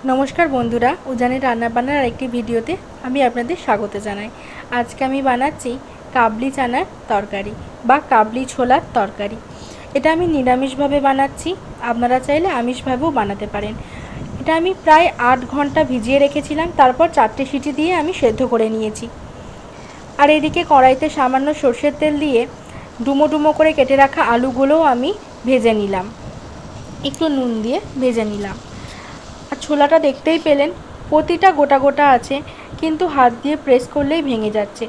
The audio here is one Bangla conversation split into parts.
नमस्कार बंधुरा उजानी रान्ना बान्नार आरेकटी भिडियोते आमी आपनादेर स्वागत जानाई। आज के आमी बानाच्छि काबली चानार तरकारी बा काबली छोलार तरकारी। एटा आमी निरामिषभावे बानाच्छि, आपनारा चाइले आमिषभावेও बानाते पारेन। एटा आमी प्राय 8 घंटा भिजिए रेखेछिलाम, तारपर 4टे सीटी दिए आमी सेদ্ধ करे निएछि। आर एदिके कड़ाइते सामान्य सर्षेर तेल दिए डुमो डुमो करे केटे राखा आलुगुलो आमी भेजे निलाम, एकटु नुन दिए भेजे निलाम। আর ছোলাটা দেখতেই পেলেন প্রতিটা গোটা গোটা আছে, কিন্তু হাত দিয়ে প্রেস করলেই ভেঙে যাচ্ছে।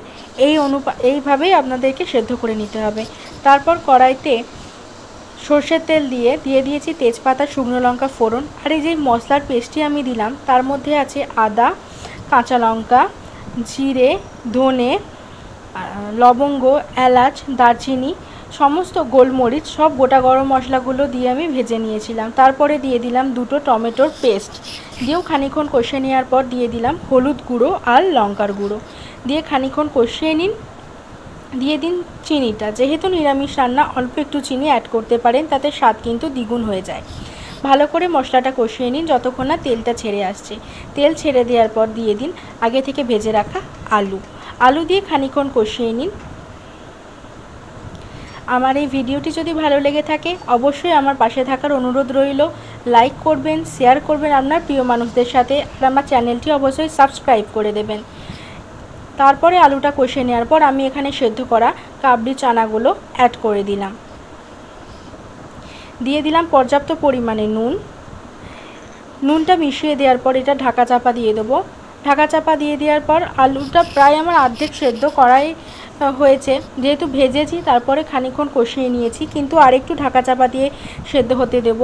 এইভাবেই আপনাদেরকে সেদ্ধ করে নিতে হবে। তারপর কড়াইতে সরষের তেল দিয়ে দিয়েছি তেজপাতা, শুকনো লঙ্কা ফোড়ন। আর এই যে মশলার পেস্টটি আমি দিলাম তার মধ্যে আছে আদা, কাঁচা লঙ্কা, জিরে, ধনে, লবঙ্গ, এলাচ, দারচিনি, समस्त गोलमरिच सब गोटा गरम मशलागुलो दिए आमी भेजे निएछिलाम। तारपरे दिए दिलाम दुटो टमेटोर पेस्ट दिएও खानिकक्षण कषिয়ে নেওয়ার পর দিয়ে দিলাম হলুদ গুঁড়ো আর লঙ্কার গুঁড়ো দিয়ে খানিকক্ষণ কষিয়ে নিন। দিয়ে দিন চিনিটা, যেহেতু নিরামিষ রান্না অল্প একটু চিনি অ্যাড করতে পারেন, তাতে স্বাদ কিন্তু দ্বিগুণ হয়ে যায়। ভালো করে মশলাটা কষিয়ে নিন যতক্ষণ না তেলটা ছেড়ে আসছে। তেল ছেড়ে দেওয়ার পর দিয়ে দিন আগে থেকে ভেজে রাখা আলু দিয়ে খানিকক্ষণ কষিয়ে নিন। আমার এই ভিডিওটি যদি ভালো লেগে থাকে অবশ্যই আমার পাশে থাকার অনুরোধ রইল। লাইক করবেন, শেয়ার করবেন আপনার প্রিয় মানুষদের সাথে, আর আমার চ্যানেলটি অবশ্যই সাবস্ক্রাইব করে দেবেন। তারপরে আলুটা কষিয়ে নেওয়ার পর আমি এখানে সেদ্ধ করা কাবলি চানাগুলো অ্যাড করে দিলাম। দিয়ে দিলাম পর্যাপ্ত পরিমাণে নুনটা মিশিয়ে দেওয়ার পর এটা ঢাকা চাপা দিয়ে দেবো। ঢাকা চাপা দিয়ে দেওয়ার পর আলুটা প্রায় আমার অর্ধেক সেদ্ধ করাই হয়েছে, যেহেতু ভেজেছি তারপরে খানিকক্ষণ কষিয়ে নিয়েছি, কিন্তু আরেকটু ঢাকা চাপা দিয়ে সেদ্ধ হতে দেব।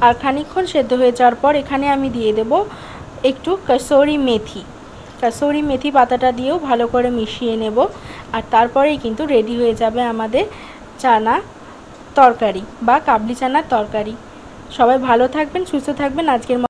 আর খানিকক্ষণ সেদ্ধ হয়ে যাওয়ার পর এখানে আমি দিয়ে দেব একটু কসুরি মেথি পাতাটা দিয়েও ভালো করে মিশিয়ে নেব। আর তারপরেই কিন্তু রেডি হয়ে যাবে আমাদের চানা তরকারি বা কাবলি চানার তরকারি। সবাই ভালো থাকবেন, সুস্থ থাকবেন। আজকের